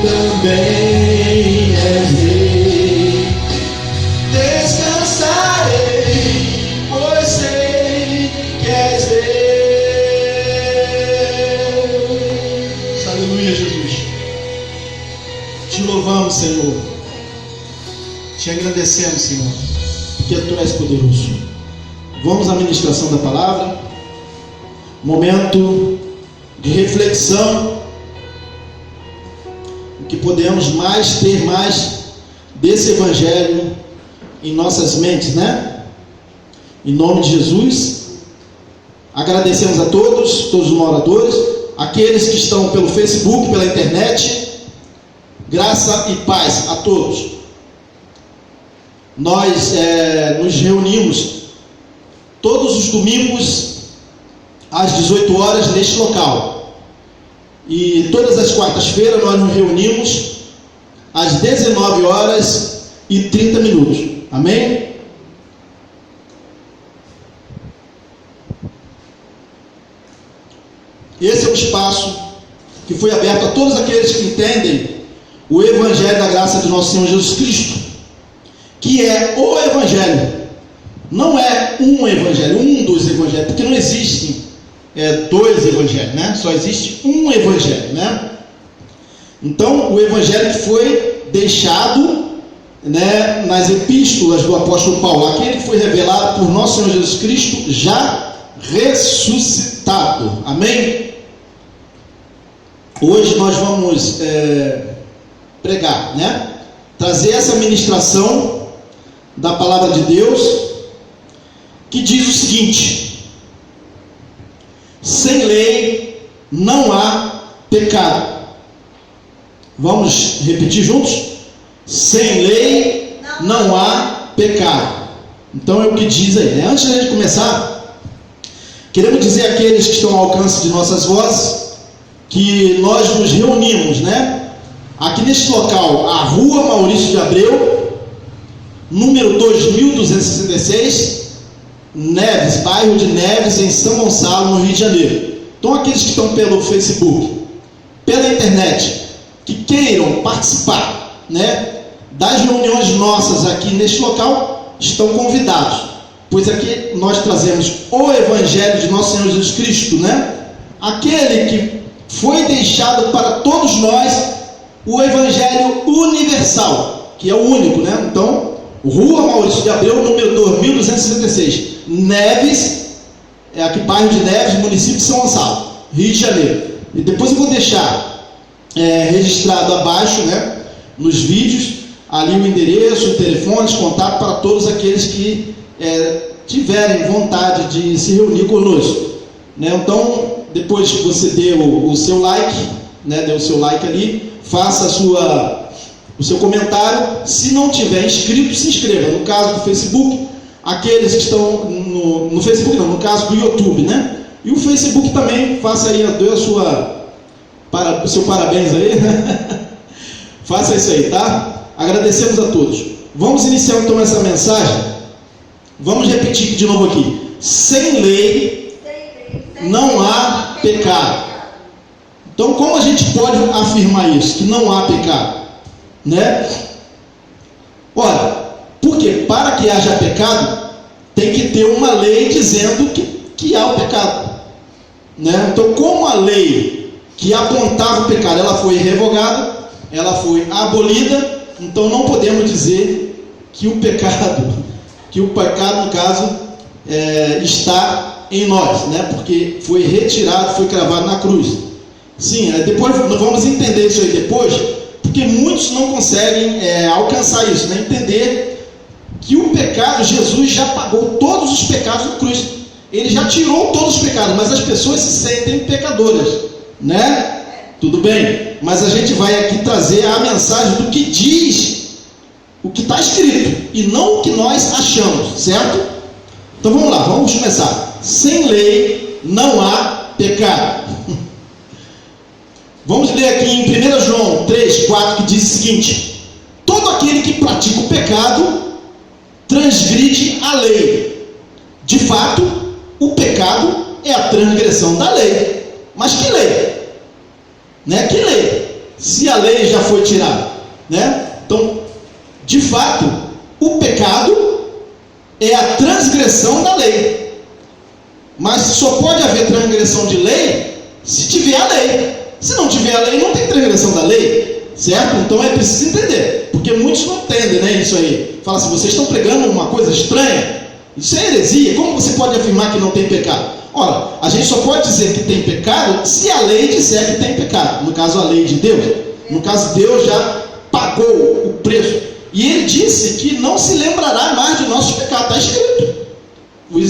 também és rei. Descansarei, pois sei que és Deus. Aleluia, Jesus. Te louvamos, Senhor. Te agradecemos, Senhor, porque Tu és poderoso. Vamos à ministração da palavra. Momento de reflexão, que podemos ter mais desse evangelho em nossas mentes, né? Em nome de Jesus, agradecemos a todos os moradores, aqueles que estão pelo Facebook, pela internet. Graça e paz a todos. Nós nos reunimos todos os domingos às 18 horas neste local. E todas as quartas-feiras nós nos reunimos às 19 horas e 30 minutos. Amém? Esse é um espaço que foi aberto a todos aqueles que entendem o Evangelho da graça de nosso Senhor Jesus Cristo, que é o Evangelho. Não é um Evangelho, um dos Evangelhos, porque não existem dois Evangelhos, né? Só existe um Evangelho, né? Então, o Evangelho que foi deixado, né, nas epístolas do apóstolo Paulo, aquele que foi revelado por nosso Senhor Jesus Cristo, já ressuscitado. Amém? Hoje nós vamos pregar, né? Trazer essa ministração da palavra de Deus, que diz o seguinte: sem lei não há pecado. Vamos repetir juntos? Sem lei não há pecado. Então é o que diz aí, né? Antes de a gente começar, queremos dizer àqueles que estão ao alcance de nossas vozes que nós nos reunimos, né? Aqui neste local, a Rua Maurício de Abreu, número 2266, Neves, bairro de Neves, em São Gonçalo, no Rio de Janeiro. Então, aqueles que estão pelo Facebook, pela internet, que queiram participar, né, das reuniões nossas aqui neste local, estão convidados, pois aqui nós trazemos o Evangelho de nosso Senhor Jesus Cristo, né? Aquele que foi deixado para todos nós, o Evangelho universal, que é o único, né? Então, Rua Maurício de Abreu, número 2266, Neves, aqui bairro de Neves, município de São Gonçalo, Rio de Janeiro. E depois eu vou deixar registrado abaixo, né, nos vídeos, ali o endereço, o telefone, os contatos para todos aqueles que tiverem vontade de se reunir conosco, né? Então, depois que você dê o seu like, né, dê o seu like ali, faça o seu comentário. Se não tiver inscrito, se inscreva. No caso do Facebook, aqueles que estão no Facebook, não, no caso do YouTube, né? E o Facebook também, faça aí, dê o seu parabéns aí, né? Faça isso aí, tá? Agradecemos a todos. Vamos iniciar então essa mensagem. Vamos repetir de novo aqui. Sem lei não há pecado. Então, como a gente pode afirmar isso, que não há pecado, né? Ora, porque para que haja pecado, tem que ter uma lei dizendo que há o pecado, né? Então, como a lei que apontava o pecado, ela foi revogada, ela foi abolida, então não podemos dizer que o pecado no caso está em nós, né? Porque foi retirado, foi cravado na cruz. Sim, depois nós vamos entender isso aí depois, porque muitos não conseguem alcançar isso, né? Entender que o pecado, Jesus já pagou todos os pecados na cruz. Ele já tirou todos os pecados, mas as pessoas se sentem pecadoras, né? Tudo bem, mas a gente vai aqui trazer a mensagem do que diz o que está escrito e não o que nós achamos, certo? Então vamos lá, vamos começar. Sem lei não há pecado. Vamos ler aqui em 1 João 3,4, que diz o seguinte: todo aquele que pratica o pecado transgride a lei. De fato, o pecado é a transgressão da lei. Mas que lei? Né? Que lei? se a lei já foi tirada, né? Então, de fato, o pecado é a transgressão da lei. Mas só pode haver transgressão de lei se tiver a lei. Se não tiver a lei, não tem transgressão da lei, certo? Então é preciso entender, porque muitos não entendem, né, isso aí. Fala assim, vocês estão pregando uma coisa estranha, isso é heresia, como você pode afirmar que não tem pecado? Ora, a gente só pode dizer que tem pecado se a lei disser que tem pecado, no caso a lei de Deus. No caso, Deus já pagou o preço, e ele disse que não se lembrará mais de nossos pecados, está escrito.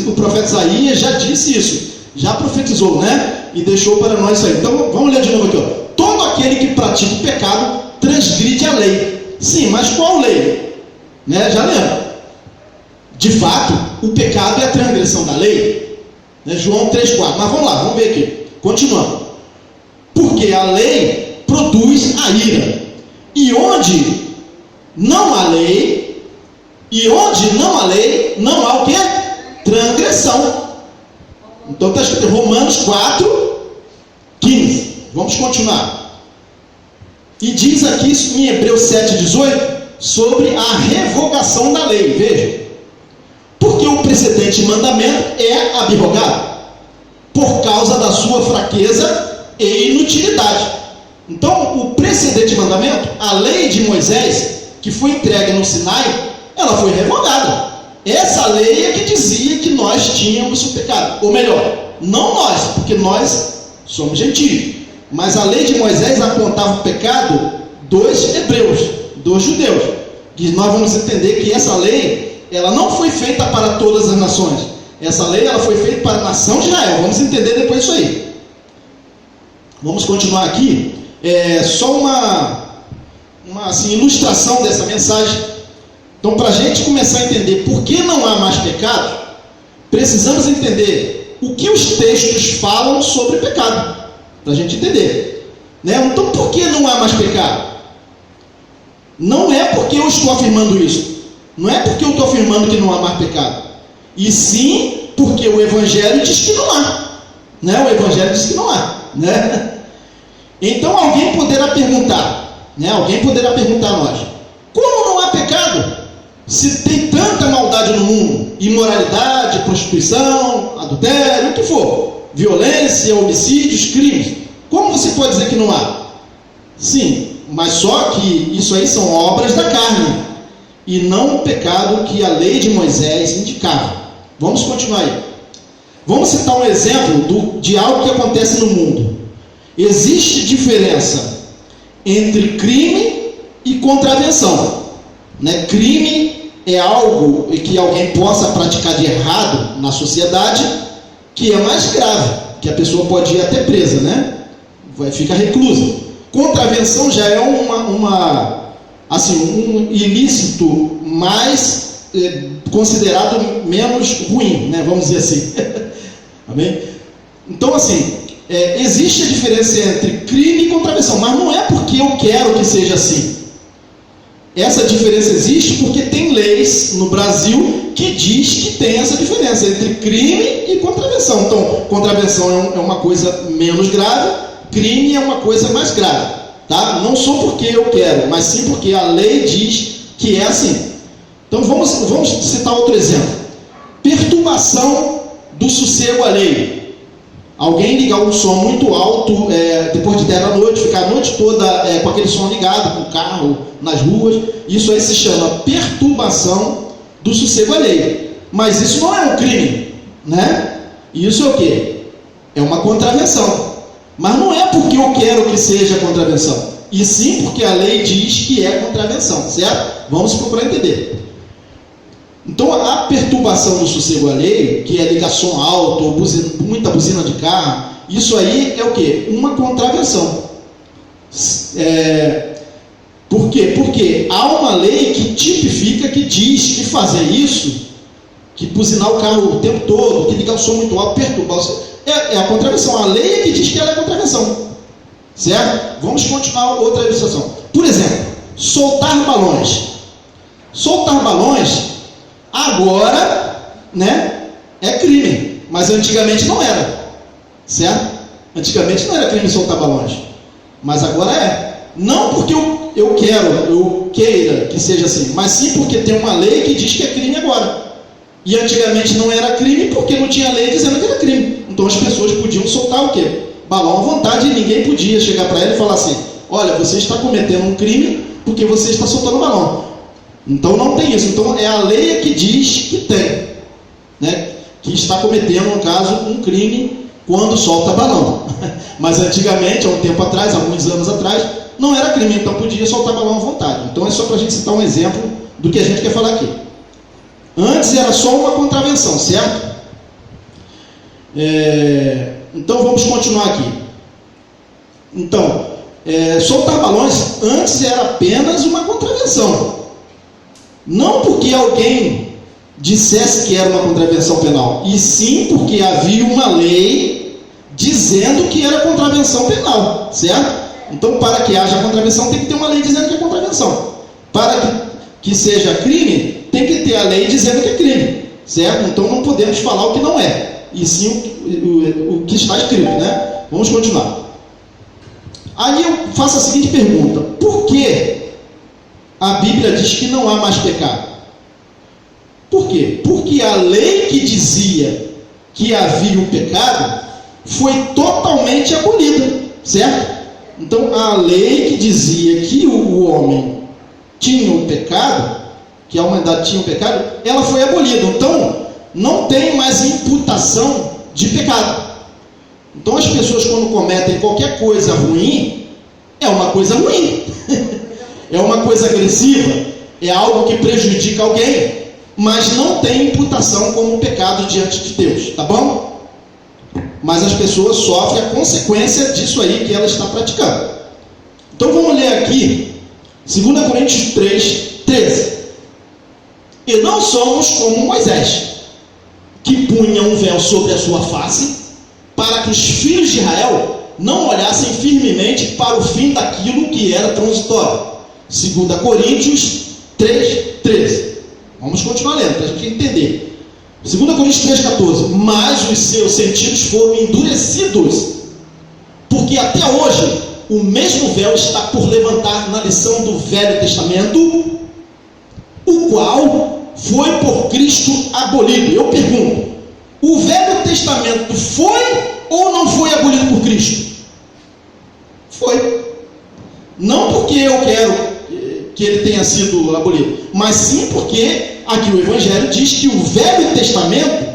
O profeta Isaías já disse isso, já profetizou, né? E deixou para nós isso aí. Então vamos ler de novo aqui, ó. Todo aquele que pratica o pecado transgride a lei. Sim, mas qual lei? Né? Já lembra? De fato, o pecado é a transgressão da lei, né? João 3,4. Mas vamos lá, vamos ver aqui. Continuando. Porque a lei produz a ira. E onde não há lei, não há o quê? Transgressão. Então está escrito em Romanos 4:15. Vamos continuar. E diz aqui em Hebreus 7:18 sobre a revogação da lei. Veja. Porque o precedente mandamento é abrogado por causa da sua fraqueza e inutilidade. Então, o precedente mandamento, a lei de Moisés, que foi entregue no Sinai, ela foi revogada. Essa lei é que dizia que nós tínhamos o pecado. Ou melhor, não nós, porque nós somos gentios. Mas a lei de Moisés apontava o pecado dos hebreus, dos judeus. E nós vamos entender que essa lei, ela não foi feita para todas as nações. Essa lei, ela foi feita para a nação de Israel. Vamos entender depois isso aí. Vamos continuar aqui. Só uma assim, ilustração dessa mensagem. Então, para a gente começar a entender por que não há mais pecado, precisamos entender o que os textos falam sobre pecado, para a gente entender, né? Então, por que não há mais pecado? Não é porque eu estou afirmando isso, não é porque eu estou afirmando que não há mais pecado, e sim porque o Evangelho diz que não há, né? O Evangelho diz que não há, né? Então, alguém poderá perguntar, né? Alguém poderá perguntar a nós, como não há pecado? Se tem tanta maldade no mundo, imoralidade, prostituição, adultério, o que for, violência, homicídios, crimes, como você pode dizer que não há? Sim, mas só que isso aí são obras da carne, e não o pecado que a lei de Moisés indicava. Vamos continuar aí. Vamos citar um exemplo de algo que acontece no mundo. Existe diferença entre crime e contravenção, né? Crime é algo que alguém possa praticar de errado na sociedade, que é mais grave, que a pessoa pode ir até presa, né? Fica reclusa. Contravenção já é um ilícito mais considerado menos ruim, né? Vamos dizer assim. Amém? Então, assim, existe a diferença entre crime e contravenção, mas não é porque eu quero que seja assim. Essa diferença existe porque tem leis no Brasil que diz que tem essa diferença entre crime e contravenção. Então, contravenção é uma coisa menos grave, crime é uma coisa mais grave, tá? Não só porque eu quero, mas sim porque a lei diz que é assim. Então, vamos citar outro exemplo. Perturbação do sossego alheio. Alguém ligar um som muito alto depois de 10 da noite, ficar a noite toda com aquele som ligado, com o carro, nas ruas, isso aí se chama perturbação do sossego alheio. Mas isso não é um crime, né? Isso é o quê? É uma contravenção. Mas não é porque eu quero que seja contravenção, e sim porque a lei diz que é contravenção, certo? Vamos procurar entender. Então, a perturbação do sossego alheio, que é ligar som alto, ou muita buzina de carro, isso aí é o quê? Uma contravenção. Por quê? Porque há uma lei que tipifica, que diz que fazer isso, que buzinar o carro o tempo todo, que ligar o som muito alto, perturbar o sossego, é a contravenção. A lei é que diz que ela é contravenção. Certo? Vamos continuar outra ilustração. Por exemplo, soltar balões. Soltar balões agora, né, é crime, mas antigamente não era, certo? Antigamente não era crime soltar balões, mas agora é. Não porque eu queira que seja assim, mas sim porque tem uma lei que diz que é crime agora. E antigamente não era crime porque não tinha lei dizendo que era crime. Então as pessoas podiam soltar o quê? Balão à vontade, e ninguém podia chegar para ele e falar assim: olha, você está cometendo um crime porque você está soltando balão. Então não tem isso. Então é a lei que diz que tem, né? Que está cometendo, no caso, um crime quando solta balão. Mas antigamente, há um tempo atrás, alguns anos atrás, não era crime, então podia soltar balão à vontade. Então é só para a gente citar um exemplo do que a gente quer falar aqui. Antes era só uma contravenção, certo? Então vamos continuar aqui. Então, soltar balões antes era apenas uma contravenção. Não porque alguém dissesse que era uma contravenção penal, e sim porque havia uma lei dizendo que era contravenção penal, certo? Então, para que haja contravenção, tem que ter uma lei dizendo que é contravenção. Para que seja crime, tem que ter a lei dizendo que é crime, certo? Então, não podemos falar o que não é, e sim o que está escrito, né? Vamos continuar. Aí eu faço a seguinte pergunta: por que a Bíblia diz que não há mais pecado? Por quê? Porque a lei que dizia que havia o pecado foi totalmente abolida, certo? Então, a lei que dizia que o homem tinha o pecado, que a humanidade tinha o pecado, ela foi abolida. Então, não tem mais imputação de pecado. Então, as pessoas, quando cometem qualquer coisa ruim, é uma coisa ruim. É uma coisa agressiva, é algo que prejudica alguém, mas não tem imputação como pecado diante de Deus, tá bom? Mas as pessoas sofrem a consequência disso aí que ela está praticando. Então vamos ler aqui 2 Coríntios 3, 13. E não somos como Moisés, que punha um véu sobre a sua face, para que os filhos de Israel não olhassem firmemente para o fim daquilo que era transitório. 2 Coríntios 3, 13. Vamos continuar lendo para a gente entender. 2 Coríntios 3,14. Mas os seus sentidos foram endurecidos, porque até hoje o mesmo véu está por levantar na lição do Velho Testamento, o qual foi por Cristo abolido. Eu pergunto: o Velho Testamento foi ou não foi abolido por Cristo? Foi. Não porque eu quero que ele tenha sido abolido, mas sim porque aqui o Evangelho diz que o Velho Testamento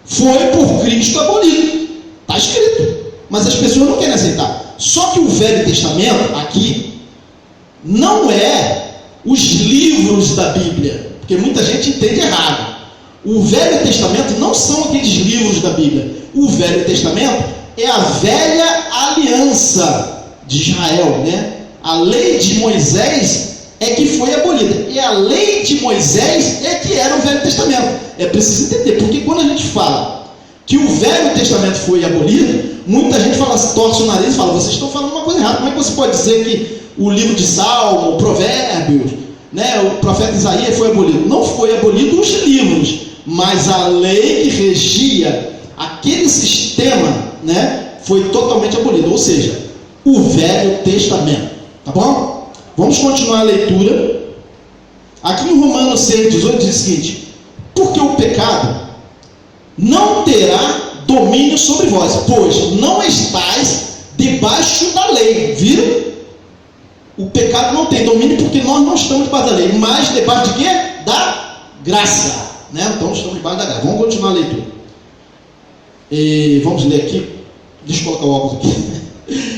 foi por Cristo abolido. Está escrito, mas as pessoas não querem aceitar. Só que o Velho Testamento aqui não é os livros da Bíblia, porque muita gente entende errado. O Velho Testamento não são aqueles livros da Bíblia. O Velho Testamento é a velha aliança de Israel, né? A lei de Moisés é que foi abolida. E a lei de Moisés é que era o Velho Testamento. É preciso entender, porque quando a gente fala que o Velho Testamento foi abolido, muita gente fala, torce o nariz e fala: vocês estão falando uma coisa errada. Como é que você pode dizer que o livro de Salmo, Provérbios, né, o profeta Isaías foi abolido? Não foi abolido os livros, mas a lei que regia aquele sistema, né, foi totalmente abolida. Ou seja, o Velho Testamento. Tá bom? Vamos continuar a leitura. Aqui em Romanos 6, 18 diz o seguinte: porque o pecado não terá domínio sobre vós, pois não estáis debaixo da lei. Viram? O pecado não tem domínio porque nós não estamos debaixo da lei, mas debaixo de quê? Da graça, né? Então estamos debaixo da graça. Vamos continuar a leitura. Vamos ler aqui. Deixa eu colocar o óculos aqui.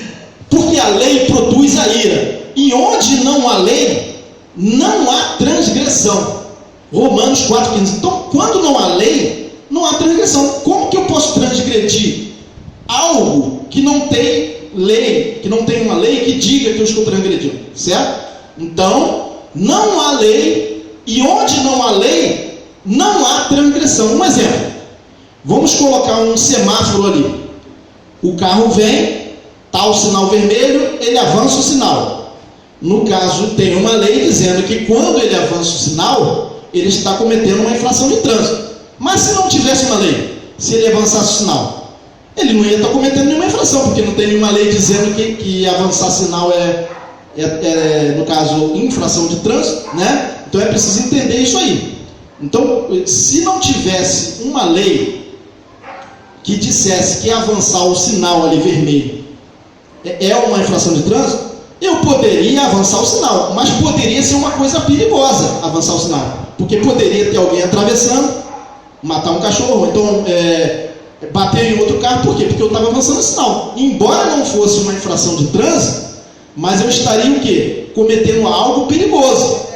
Porque a lei produz a ira, e onde não há lei, não há transgressão. Romanos 4,15. Então, quando não há lei, não há transgressão. Como que eu posso transgredir algo que não tem lei, que não tem uma lei que diga que eu estou transgredindo, certo? Então, não há lei, e onde não há lei, não há transgressão. Um exemplo: vamos colocar um semáforo ali. O carro vem, está o sinal vermelho, ele avança o sinal. No caso, tem uma lei dizendo que quando ele avança o sinal, ele está cometendo uma infração de trânsito. Mas se não tivesse uma lei, se ele avançasse o sinal, ele não ia estar cometendo nenhuma infração, porque não tem nenhuma lei dizendo que avançar sinal no caso, infração de trânsito, né? Então é preciso entender isso aí. Então, se não tivesse uma lei que dissesse que avançar o sinal ali vermelho é uma infração de trânsito, eu poderia avançar o sinal, mas poderia ser uma coisa perigosa avançar o sinal, porque poderia ter alguém atravessando, matar um cachorro, então bater em outro carro. Por quê? Porque eu estava avançando o sinal. Embora não fosse uma infração de trânsito, mas eu estaria o quê? Cometendo algo perigoso,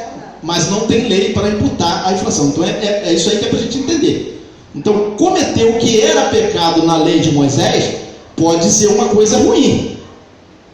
mas não tem lei para imputar a infração. Então é isso aí que é para a gente entender. Então, cometer o que era pecado na lei de Moisés pode ser uma coisa ruim,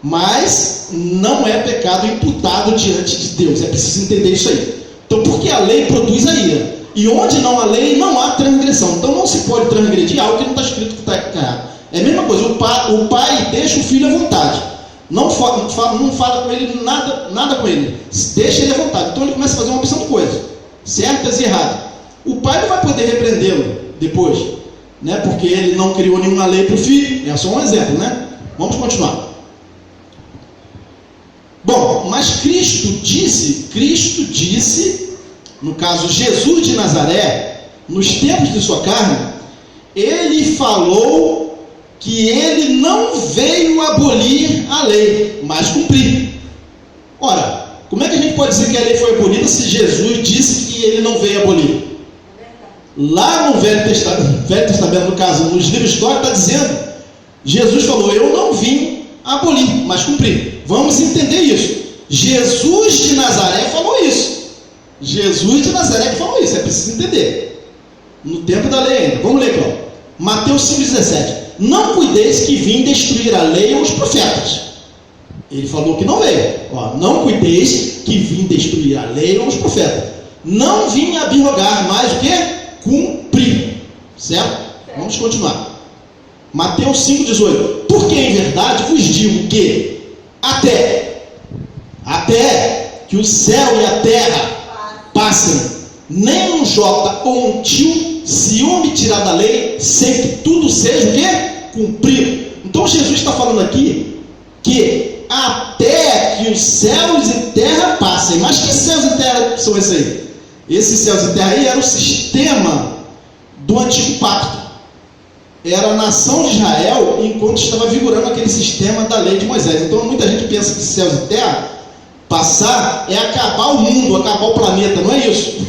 mas não é pecado imputado diante de Deus. É preciso entender isso aí. Então, porque a lei produz a ira, e onde não há lei, não há transgressão. Então não se pode transgredir algo que não está escrito que está errado. É a mesma coisa, o pai deixa o filho à vontade. Não fala com ele nada com ele. Deixa ele à vontade. Então ele começa a fazer uma opção de coisas, certas e erradas. O pai não vai poder repreendê-lo depois, né? Porque ele não criou nenhuma lei para o filho. É só um exemplo, né? Vamos continuar. Bom, mas Cristo disse, no caso Jesus de Nazaré, nos tempos de sua carne, ele falou que ele não veio abolir a lei, mas cumprir. Ora, como é que a gente pode dizer que a lei foi abolida se Jesus disse que ele não veio abolir? Lá no Velho Testamento, no caso, nos livros históricos, está dizendo, Jesus falou, eu não vim abolir, mas cumprir. Vamos entender isso. Jesus de Nazaré falou isso. Jesus de Nazaré que falou isso, é preciso entender. No tempo da lei ainda. Vamos ler aqui, ó. Mateus 5,17. Não cuideis que vim destruir a lei ou os profetas. Ele falou que não veio. Ó, não cuideis que vim destruir a lei ou os profetas. Não vim abrogar, mais o que? Cumprir. Certo? Vamos continuar. Mateus 5,18. Porque em verdade vos digo que até que o céu e a terra passem, nem um jota ou um tio se omitirá da lei, sem que tudo seja o quê? Cumprido. Então Jesus está falando aqui que até que os céus e terra passem. Mas que céus e terra são esses aí? Esses céus e terra aí era o sistema do antigo pacto. Era a nação de Israel enquanto estava vigorando aquele sistema da lei de Moisés. Então muita gente pensa que céus e terra passar é acabar o mundo, acabar o planeta. Não é isso.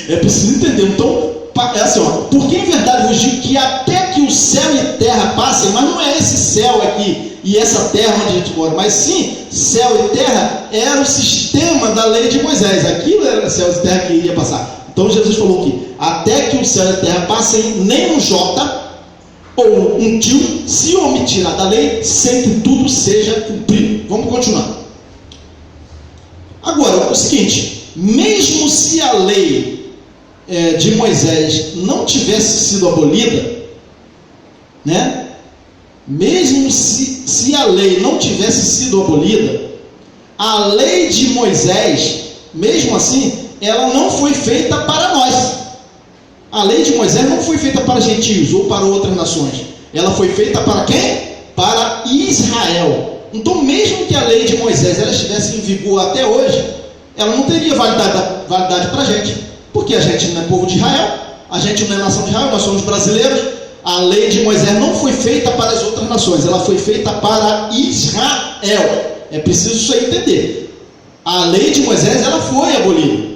É preciso entender. Então é assim, ó, porque em verdade vos digo que até que o céu e terra passem, mas não é esse céu aqui e essa terra onde a gente mora, mas sim, céu e terra era o sistema da lei de Moisés. Aquilo era céu e terra que iria passar. Então Jesus falou que até que o céu e a terra passem, nem um jota ou um tio se omitirá da lei, sem que tudo seja cumprido. Vamos continuar. Agora, é o seguinte, mesmo se a lei de Moisés não tivesse sido abolida, né? Mesmo se a lei não tivesse sido abolida, a lei de Moisés, mesmo assim, ela não foi feita para nós. A lei de Moisés não foi feita para gentios ou para outras nações. Ela foi feita para quem? Para Israel. Então, mesmo que a lei de Moisés ela estivesse em vigor até hoje, ela não teria validade para a gente. Porque a gente não é povo de Israel, a gente não é nação de Israel, nós somos brasileiros. A lei de Moisés não foi feita para as outras nações, ela foi feita para Israel. É preciso isso aí entender. A lei de Moisés ela foi abolida.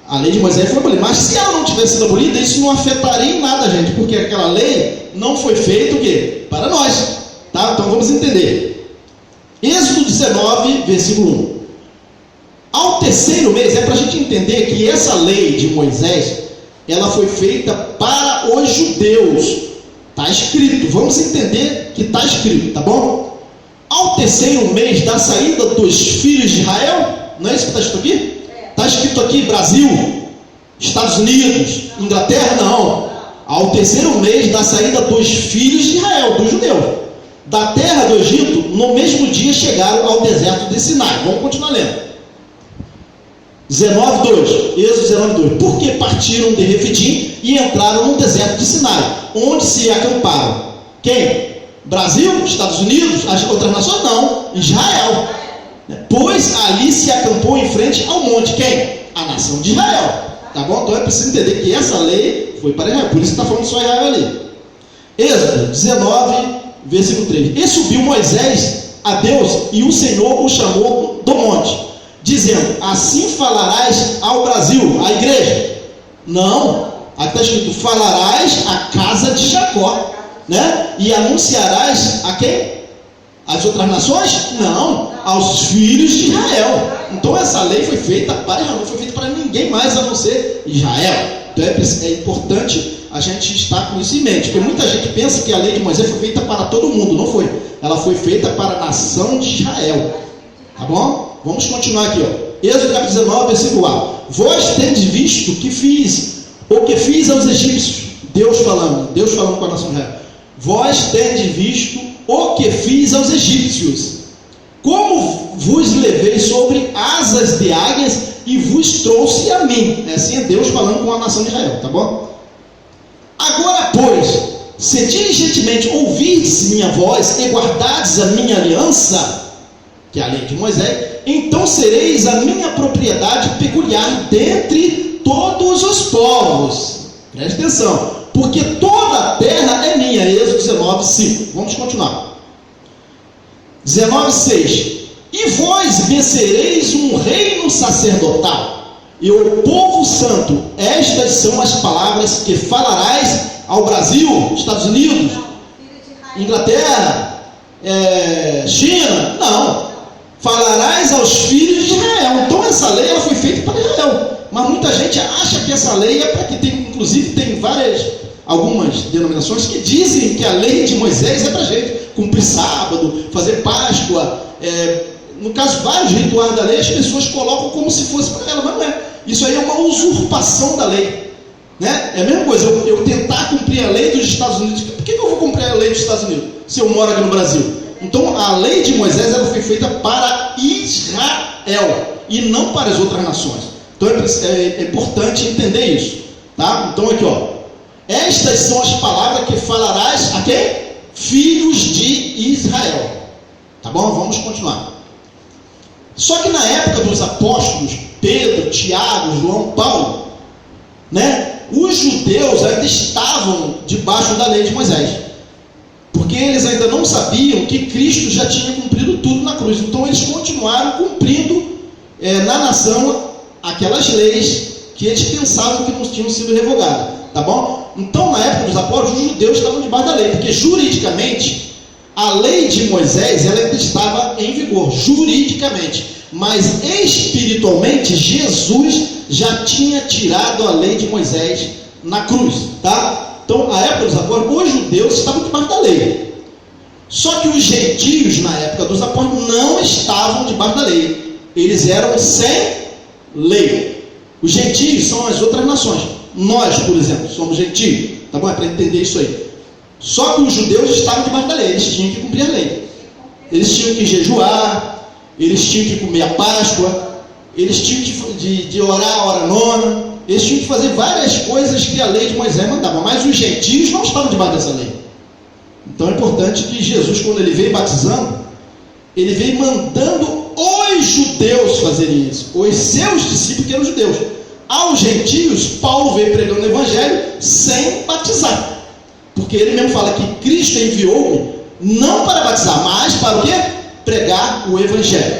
A lei de Moisés foi abolida. Mas se ela não tivesse sido abolida, isso não afetaria em nada a gente, porque aquela lei não foi feita o quê? Para nós. Tá? Então vamos entender. Êxodo 19, versículo 1. Ao terceiro mês, é para a gente entender que essa lei de Moisés, ela foi feita para os judeus. Está escrito, vamos entender que está escrito, tá bom? Ao terceiro mês da saída dos filhos de Israel, não é isso que está escrito aqui? Está escrito aqui Brasil, Estados Unidos, Inglaterra, não. Ao terceiro mês da saída dos filhos de Israel, dos judeus, da terra do Egito, no mesmo dia chegaram ao deserto de Sinai. Vamos continuar lendo. 19:2, Êxodo 19:2. Porque partiram de Refidim e entraram no deserto de Sinai, onde se acamparam. Quem? Brasil? Estados Unidos? As outras nações? Não. Israel. Pois ali se acampou em frente ao monte. Quem? A nação de Israel. Tá bom? Então é preciso entender que essa lei foi para Israel. Por isso que está falando só Israel ali. Êxodo 19, versículo 3. E subiu Moisés a Deus, e o Senhor o chamou do monte, dizendo: assim falarás ao Brasil, à igreja? Não. Aqui está escrito: falarás à casa de Jacó, né? E anunciarás a quem? As outras nações? Não, aos filhos de Israel. Então essa lei foi feita para Israel, não foi feita para ninguém mais a não ser Israel. Então é importante a gente estar com isso em mente, porque muita gente pensa que a lei de Moisés foi feita para todo mundo. Não foi. Ela foi feita para a nação de Israel. Tá bom? Vamos continuar aqui, ó. Êxodo capítulo 19, versículo A. Vós tendes visto que fiz, o que fiz aos egípcios. Deus falando com a nação de Israel. Vós tendes visto o que fiz aos egípcios, como vos levei sobre asas de águias e vos trouxe a mim. Assim é Deus falando com a nação de Israel, tá bom? Agora, pois, se diligentemente ouvirdes minha voz e guardardes a minha aliança, que é a lei de Moisés, então sereis a minha propriedade peculiar dentre todos os povos. Preste atenção, porque toda a terra é minha. Êxodo 19, 5. Vamos continuar. 19, 6. E vós vencereis um reino sacerdotal e o povo santo. Estas são as palavras que falarás ao Brasil, Estados Unidos, Inglaterra, China. Não. Falarás aos filhos de Israel. Então essa lei ela foi feita para Israel. Mas muita gente acha que essa lei é para que tem, inclusive tem algumas denominações que dizem que a lei de Moisés é para a gente cumprir sábado, fazer Páscoa, no caso vários rituais da lei as pessoas colocam como se fosse para ela, mas não é. Isso aí é uma usurpação da lei, né? É a mesma coisa, eu tentar cumprir a lei dos Estados Unidos. Por que eu vou cumprir a lei dos Estados Unidos se eu moro aqui no Brasil? Então a lei de Moisés ela foi feita para Israel e não para as outras nações. Então é importante entender isso, tá? Então aqui, ó, estas são as palavras que falarás a quem? Filhos de Israel. Tá bom? Vamos continuar. Só que na época dos apóstolos Pedro, Tiago, João, Paulo, né, os judeus ainda estavam debaixo da lei de Moisés, porque eles ainda não sabiam que Cristo já tinha cumprido tudo na cruz. Então eles continuaram cumprindo na nação aquelas leis que eles pensavam que não tinham sido revogadas, tá bom? Então na época dos apóstolos os judeus estavam debaixo da lei, porque juridicamente a lei de Moisés ela ainda estava em vigor, juridicamente, mas espiritualmente Jesus já tinha tirado a lei de Moisés na cruz, tá? Então na época dos apóstolos os judeus estavam debaixo da lei, só que os gentios na época dos apóstolos não estavam debaixo da lei, eles eram sem lei. Os gentios são as outras nações. Nós, por exemplo, somos gentios, tá bom? É para entender isso aí. Só que os judeus estavam debaixo da lei, eles tinham que cumprir a lei. Eles tinham que jejuar, eles tinham que comer a Páscoa, eles tinham de orar a hora nona, eles tinham que fazer várias coisas que a lei de Moisés mandava, mas os gentios não estavam debaixo dessa lei. Então é importante que Jesus, quando ele veio batizando, ele veio mandando os judeus fazerem isso, os seus discípulos que eram judeus. Aos gentios, Paulo veio pregando o evangelho sem batizar, porque ele mesmo fala que Cristo enviou-me não para batizar, mas para o quê? Pregar o evangelho.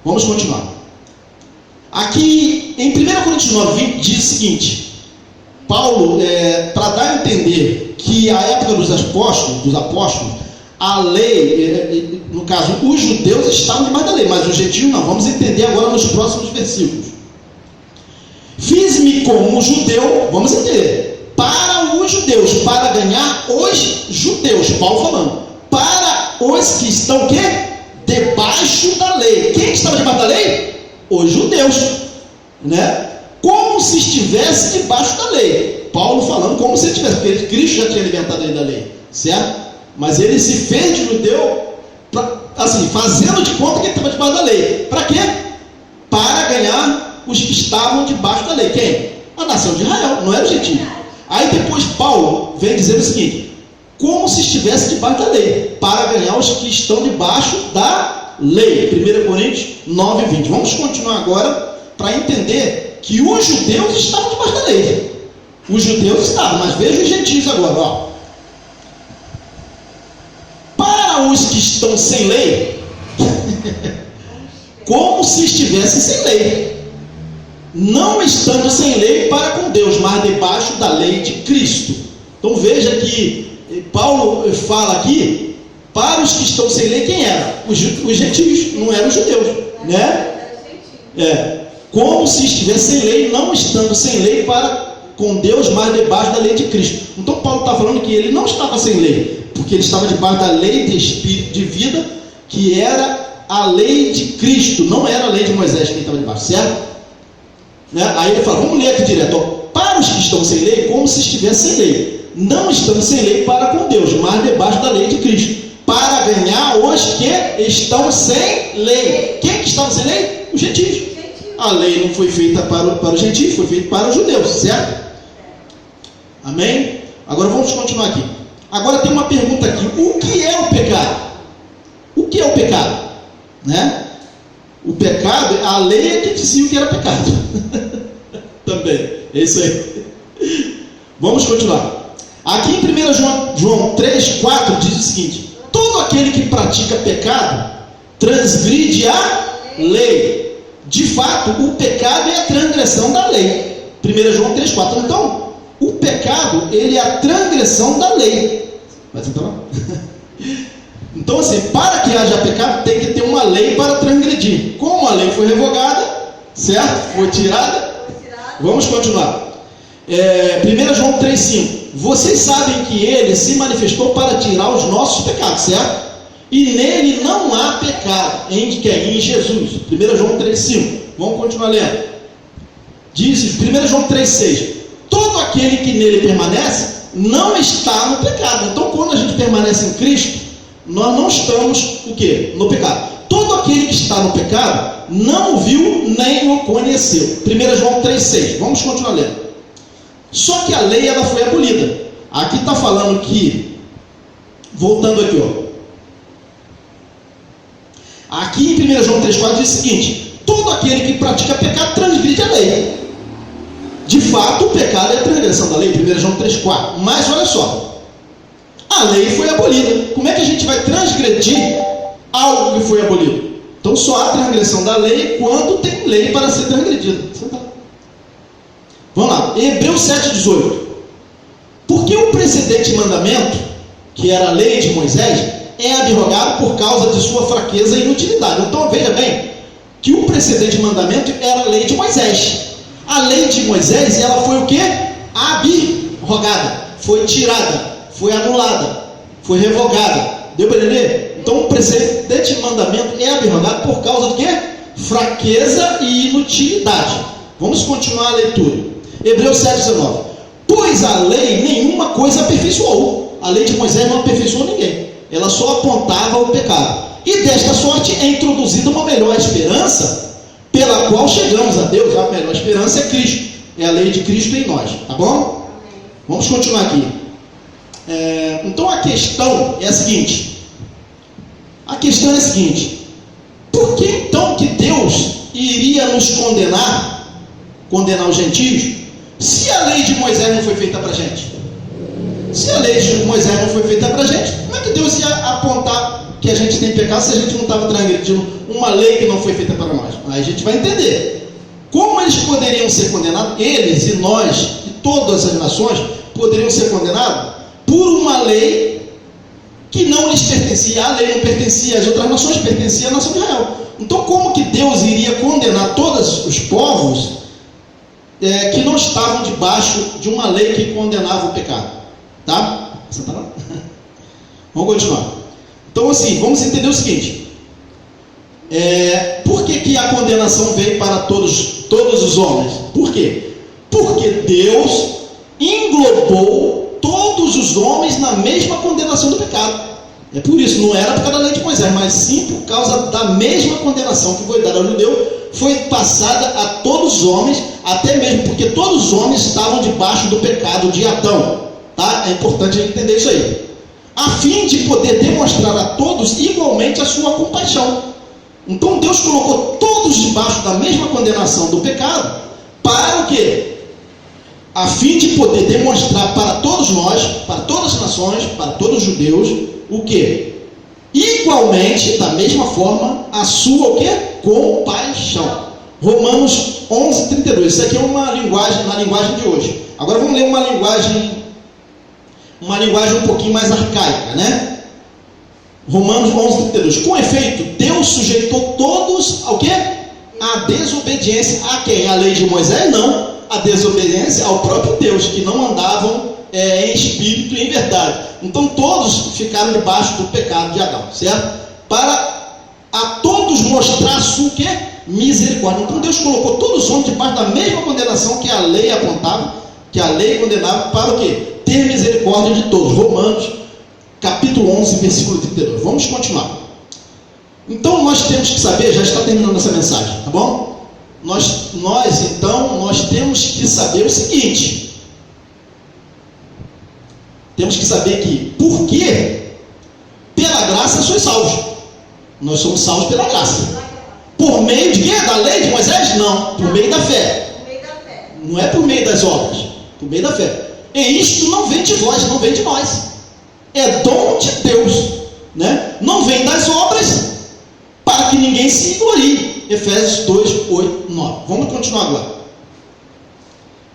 Vamos continuar. Aqui em 1 Coríntios 9, 20 diz o seguinte: Paulo, para dar a entender que a época dos apóstolos, a lei, no caso, os judeus estavam debaixo da lei, mas os gentios não. Vamos entender agora nos próximos versículos. Fiz-me como judeu, vamos entender, para os judeus, para ganhar os judeus, Paulo falando, para os que estão o quê? Debaixo da lei. Quem estava debaixo da lei? Os judeus, né? Como se estivesse debaixo da lei. Paulo falando como se estivesse, porque Cristo já tinha libertado ele da lei, certo? Mas ele se fez de judeu, assim, fazendo de conta que ele estava debaixo da lei. Para quê? Para ganhar os que estavam debaixo da lei. Quem? A nação de Israel, não era o gentio. Aí depois Paulo vem dizer o seguinte: como se estivesse debaixo da lei, para ganhar os que estão debaixo da lei. 1 Coríntios 9:20. Vamos continuar agora para entender que os judeus estavam debaixo da lei. Os judeus estavam, mas veja os gentios agora. Ó. Para os que estão sem lei, como se estivessem sem lei, não estando sem lei para com Deus, mas debaixo da lei de Cristo. Então veja que Paulo fala aqui, para os que estão sem lei, quem era? Os gentios, não eram os judeus, né? Como se estivesse sem lei, não estando sem lei para com Deus, mas debaixo da lei de Cristo. Então Paulo está falando que ele não estava sem lei, porque ele estava debaixo da lei de espírito de vida, que era a lei de Cristo, não era a lei de Moisés que ele estava debaixo, certo? Né? Aí ele fala, vamos ler aqui direto, ó. Para os que estão sem lei, como se estivesse sem lei, não estando sem lei para com Deus, mas debaixo da lei de Cristo, para ganhar os que estão sem lei. Quem que estava sem lei? Os gentios. A lei não foi feita para os gentios, foi feita para os judeus, certo? Amém? Agora vamos continuar aqui. Agora tem uma pergunta aqui, o que é o pecado? O que é o pecado? Né? O pecado, a lei é que dizia o que era pecado. Também, é isso aí. Vamos continuar. Aqui em 1 João 3,4 diz o seguinte: todo aquele que pratica pecado transgride a lei. De fato, o pecado é a transgressão da lei. 1 João 3,4. Então, o pecado, ele é a transgressão da lei. Vai tentar lá? Então, assim, para que haja pecado, tem que ter uma lei para transgredir. Como a lei foi revogada, certo? Foi tirada. Vamos continuar. 1 João 3,5. Vocês sabem que ele se manifestou para tirar os nossos pecados, certo? E nele não há pecado, em Jesus. 1 João 3,5. Vamos continuar lendo. Diz 1 João 3,6. Todo aquele que nele permanece não está no pecado. Então, quando a gente permanece em Cristo, nós não estamos o quê? No pecado. Todo aquele que está no pecado não o viu nem o conheceu. 1 João 3,6. Vamos continuar lendo. Só que a lei ela foi abolida. Aqui está falando que, voltando aqui, ó. Aqui em 1 João 3,4 diz o seguinte: todo aquele que pratica pecado transgride a lei. De fato, o pecado é a transgressão da lei. 1 João 3,4. Mas olha só, a lei foi abolida. Como é que a gente vai transgredir algo que foi abolido? Então só há transgressão da lei quando tem lei para ser transgredida. Vamos lá, Hebreus 7,18. Porque o precedente mandamento, que era a lei de Moisés, é abrogado por causa de sua fraqueza e inutilidade. Então veja bem que o precedente mandamento era a lei de Moisés. A lei de Moisés, ela foi o quê? Abrogada, foi tirada, foi anulada, foi revogada. Deu para entender? Então o precedente mandamento é abrogado por causa do quê? Fraqueza e inutilidade. Vamos continuar a leitura. Hebreus 7,19. Pois a lei nenhuma coisa aperfeiçoou. A lei de Moisés não aperfeiçoou ninguém. Ela só apontava o pecado. E desta sorte é introduzida uma melhor esperança, pela qual chegamos a Deus. A melhor esperança é Cristo. É a lei de Cristo em nós. Tá bom? Vamos continuar aqui. Então a questão é a seguinte. Por que então que Deus iria nos condenar os gentios, se a lei de Moisés não foi feita para a gente? Se a lei de Moisés não foi feita para a gente, como é que Deus ia apontar que a gente tem pecado se a gente não estava transgredindo uma lei que não foi feita para nós? Aí a gente vai entender. Como eles poderiam ser condenados, eles e nós, e todas as nações, poderiam ser condenados por uma lei que não lhes pertencia. A lei não pertencia às outras nações, pertencia à nação de Israel. Então como que Deus iria condenar todos os povos que não estavam debaixo de uma lei que condenava o pecado? Tá? Vamos continuar. Então assim, vamos entender o seguinte. Por que a condenação veio para todos os homens? Por quê? Porque Deus englobou todos os homens na mesma condenação do pecado. É por isso, não era por causa da lei de Moisés, mas sim por causa da mesma condenação que foi dada ao judeu, foi passada a todos os homens, até mesmo porque todos os homens estavam debaixo do pecado de Adão. Tá? É importante entender isso aí. A fim de poder demonstrar a todos igualmente a sua compaixão. Então Deus colocou todos debaixo da mesma condenação do pecado, para o quê? A fim de poder demonstrar para todos nós, para todas as nações, para todos os judeus, o quê? Igualmente, da mesma forma, a sua o quê? Compaixão. Romanos 11, 32. Isso aqui é uma linguagem, na linguagem de hoje. Agora vamos ler uma linguagem um pouquinho mais arcaica, né? Romanos 11, 32. Com efeito, Deus sujeitou todos ao quê? A desobediência a quem? A lei de Moisés? Não. A desobediência ao próprio Deus, que não andavam em espírito e em verdade. Então todos ficaram debaixo do pecado de Adão, certo? Para a todos mostrar a sua quê? Misericórdia. Então Deus colocou todos os homens debaixo da mesma condenação que a lei apontava, que a lei condenava, para o quê? Ter misericórdia de todos. Romanos capítulo 11, versículo 32. Vamos continuar. Então nós temos que saber, já está terminando essa mensagem, tá bom? Nós temos que saber o seguinte: temos que saber que, por quê? Pela graça sois salvos. Nós somos salvos pela graça. Por meio de quê? Da lei de Moisés? Não, por meio da fé. Não é por meio das obras, por meio da fé. E isto não vem de vós, não vem de nós. É dom de Deus, né? Não vem das obras, para que ninguém se glorie. Efésios 2, 8, 9. Vamos continuar agora.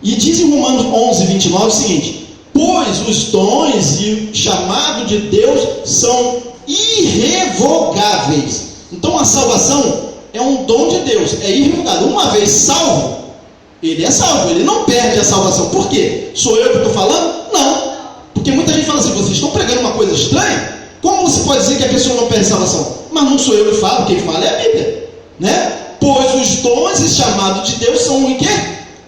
E diz em Romanos 11, 29 o seguinte: pois os dons e o chamado de Deus são irrevogáveis. Então a salvação é um dom de Deus, é irrevogável. Uma vez salvo, ele é salvo, ele não perde a salvação. Por quê? Sou eu que estou falando? Não. Porque muita gente fala assim: vocês estão pregando uma coisa estranha? Como você pode dizer que a pessoa não perde a salvação? Mas não sou eu que falo, quem fala é a Bíblia, né? Pois os dons e chamados de Deus são o quê?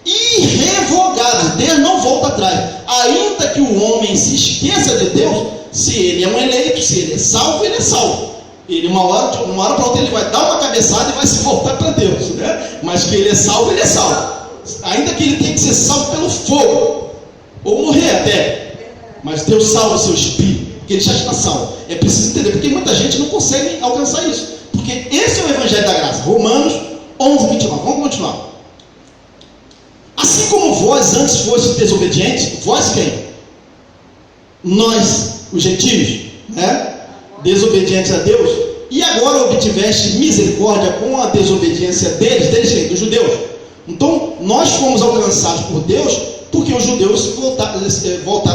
Irrevogáveis. Deus não volta atrás. Ainda que o homem se esqueça de Deus, se ele é um eleito, se ele é salvo, ele é salvo. Ele uma hora para outra ele vai dar uma cabeçada e vai se voltar para Deus, né? Mas que ele é salvo, ele é salvo. Ainda que ele tenha que ser salvo pelo fogo, ou morrer até. Mas Deus salva o seu espírito, porque ele já está salvo. É preciso entender, porque muita gente não consegue alcançar isso. Porque esse é o Evangelho da Graça. Romanos 11, 29. Vamos continuar. Assim como vós antes fostes desobedientes, vós quem? Nós, os gentios, né? Desobedientes a Deus, e agora obtiveste misericórdia com a desobediência deles quem? Dos judeus. Então, nós fomos alcançados por Deus, porque os judeus voltaram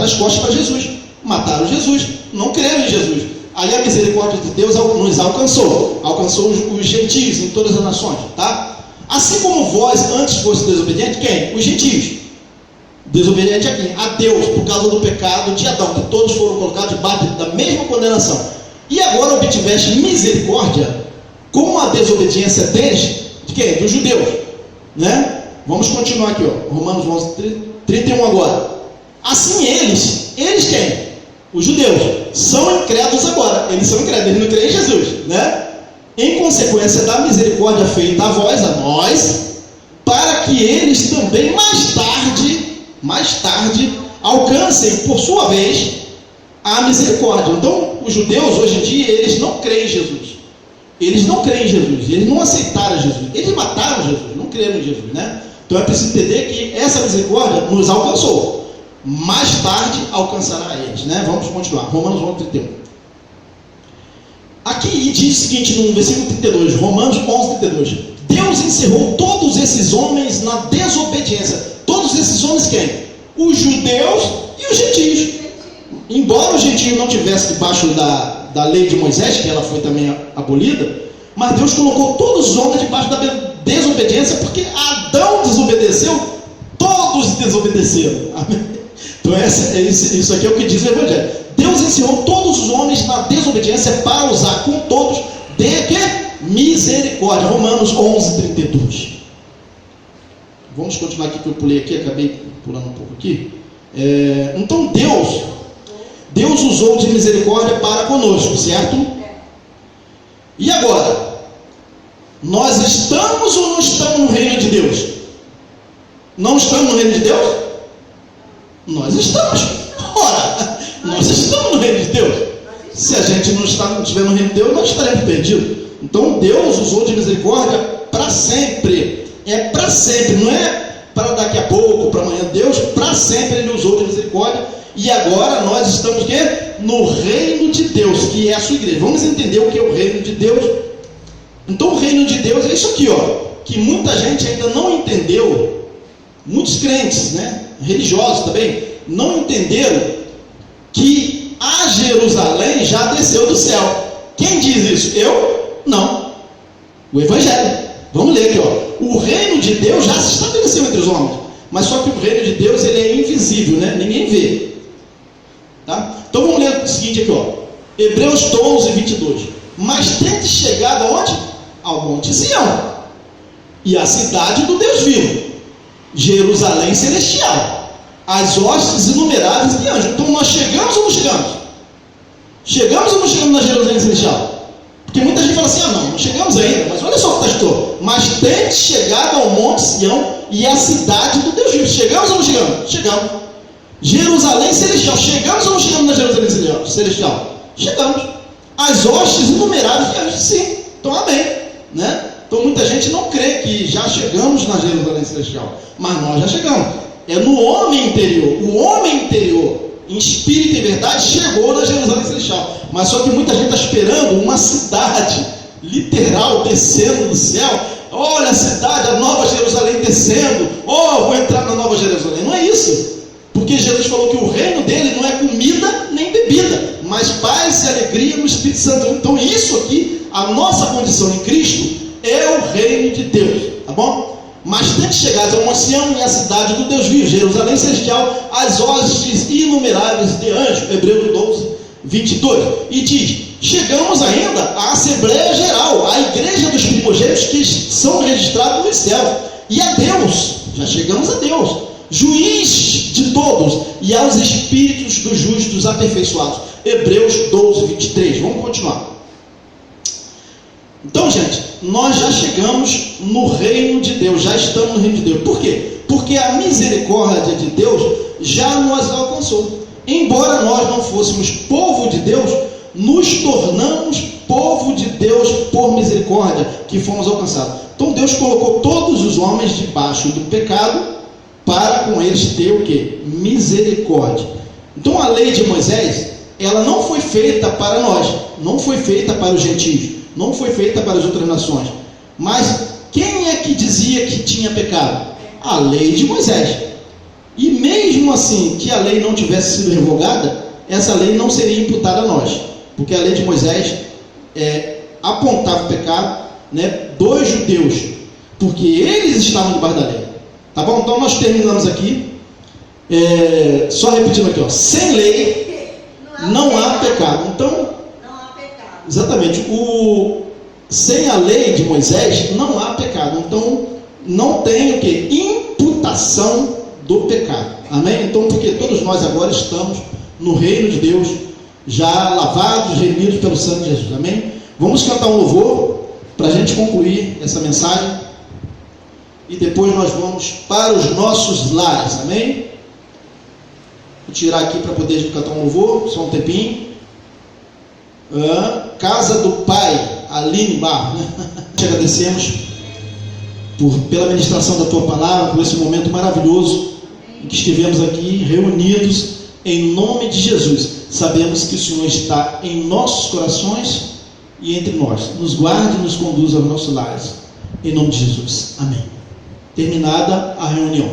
as costas para Jesus, mataram Jesus, não creram em Jesus. Aí a misericórdia de Deus nos alcançou os gentios em todas as nações, tá? Assim como vós antes fosse desobediente, quem? Os gentios. Desobediente a quem? A Deus, por causa do pecado de Adão, que todos foram colocados debaixo da mesma condenação. E agora obtiveste misericórdia com a desobediência deles, de quem? Dos judeus, né? Vamos continuar aqui, ó. Romanos 11, 31 agora. Assim eles quem? Os judeus são incrédulos agora. Eles são incrédulos, eles não creem em Jesus, né? Em consequência da misericórdia feita a vós, a nós, para que eles também mais tarde alcancem por sua vez a misericórdia. Então os judeus hoje em dia, eles não creem em Jesus. Eles não creem em Jesus, eles não aceitaram Jesus, eles mataram Jesus, não creram em Jesus, né? Então é preciso entender que essa misericórdia nos alcançou. Mais tarde alcançará eles, né? Vamos continuar. Romanos 11, 31. Aqui diz o seguinte no versículo 32, Romanos 11, 32. Deus encerrou todos esses homens na desobediência. Todos esses homens quem? Os judeus e os gentios. Embora o gentio não tivesse debaixo da lei de Moisés, que ela foi também abolida, mas Deus colocou todos os homens debaixo da desobediência, porque Adão desobedeceu, todos desobedeceram. Amém? Então isso aqui é o que diz o Evangelho. Deus ensinou todos os homens na desobediência para usar com todos de misericórdia. Romanos 11, 32. Vamos continuar aqui, que eu pulei aqui, acabei pulando um pouco aqui. Então Deus usou de misericórdia para conosco, certo? E agora? Nós estamos ou não estamos no reino de Deus? Não estamos no reino de Deus? Nós estamos. Ora, nós estamos no reino de Deus. Se a gente não estiver no reino de Deus, nós estaremos perdidos. Então Deus usou de misericórdia para sempre. É para sempre, não é para daqui a pouco, para amanhã. Deus para sempre Ele usou de misericórdia. E agora nós estamos no reino de Deus, que é a sua igreja. Vamos entender o que é o reino de Deus. Então o reino de Deus é isso aqui, que muita gente ainda não entendeu. Muitos crentes, religiosos também, não entenderam que a Jerusalém já desceu do céu. Quem diz isso? Eu? Não. O Evangelho. Vamos ler aqui, o reino de Deus já se estabeleceu entre os homens, mas só que o reino de Deus ele é invisível, ninguém vê. Tá? Então vamos ler o seguinte aqui, Hebreus 12, 22. Mas tende chegado aonde? Ao Monte Sião, e à cidade do Deus vivo, Jerusalém celestial, as hostes inumeráveis de anjos. Então nós chegamos ou não chegamos? Chegamos ou não chegamos na Jerusalém celestial? Porque muita gente fala assim, não chegamos ainda, mas olha só o que está escrito, mas tende chegado ao Monte Sião e à cidade do Deus vivo. Chegamos ou não chegamos? Chegamos. Jerusalém celestial, chegamos ou não chegamos na Jerusalém celestial? Chegamos. As hostes inumeráveis de anjos, sim. Então amém, Então muita gente não crê que já chegamos na Jerusalém celestial, mas nós já chegamos. É no homem interior. O homem interior, em espírito e verdade, chegou na Jerusalém celestial. Mas só que muita gente está esperando uma cidade literal descendo do céu. Olha a cidade, a nova Jerusalém descendo. Vou entrar na nova Jerusalém. Não é isso. Porque Jesus falou que o reino dele não é comida nem bebida, mas paz e alegria no Espírito Santo. Então isso aqui, a nossa condição em Cristo, é o reino de Deus. Tá bom? Mas tende chegado ao Monte Sião e à cidade do Deus vivo, Jerusalém celestial, as hostes inumeráveis de anjos. Hebreus 12, 22. E diz: chegamos ainda à Assembleia Geral, à igreja dos primogênitos que são registrados nos céus, e a Deus, já chegamos a Deus, juiz de todos, e aos espíritos dos justos aperfeiçoados. Hebreus 12, 23. Vamos continuar. Então, gente, nós já chegamos no reino de Deus, já estamos no reino de Deus. Por quê? Porque a misericórdia de Deus já nos alcançou. Embora nós não fôssemos povo de Deus, nos tornamos povo de Deus por misericórdia, que fomos alcançados. Então Deus colocou todos os homens debaixo do pecado, para com eles ter o quê? Misericórdia. Então a lei de Moisés, ela não foi feita para nós, não foi feita para os gentios, não foi feita para as outras nações. Mas quem é que dizia que tinha pecado? A lei de Moisés. E mesmo assim que a lei não tivesse sido revogada, essa lei não seria imputada a nós, porque a lei de Moisés apontava o pecado dos judeus, porque eles estavam debaixo da lei. Tá bom? Então nós terminamos aqui, só repetindo aqui, sem lei não há pecado. Então, exatamente, sem a lei de Moisés não há pecado. Então não tem o que? Imputação do pecado. Amém? Então, porque todos nós agora estamos no reino de Deus, já lavados, remidos pelo sangue de Jesus. Amém? Vamos cantar um louvor para a gente concluir essa mensagem, e depois nós vamos para os nossos lares. Amém? Vou tirar aqui para poder cantar um louvor, só um tempinho. Casa do Pai, Aline Barro. Te agradecemos pela ministração da Tua Palavra, por esse momento maravilhoso em que estivemos aqui reunidos em nome de Jesus. Sabemos que o Senhor está em nossos corações e entre nós. Nos guarde e nos conduza aos nossos lares. Em nome de Jesus. Amém. Terminada a reunião.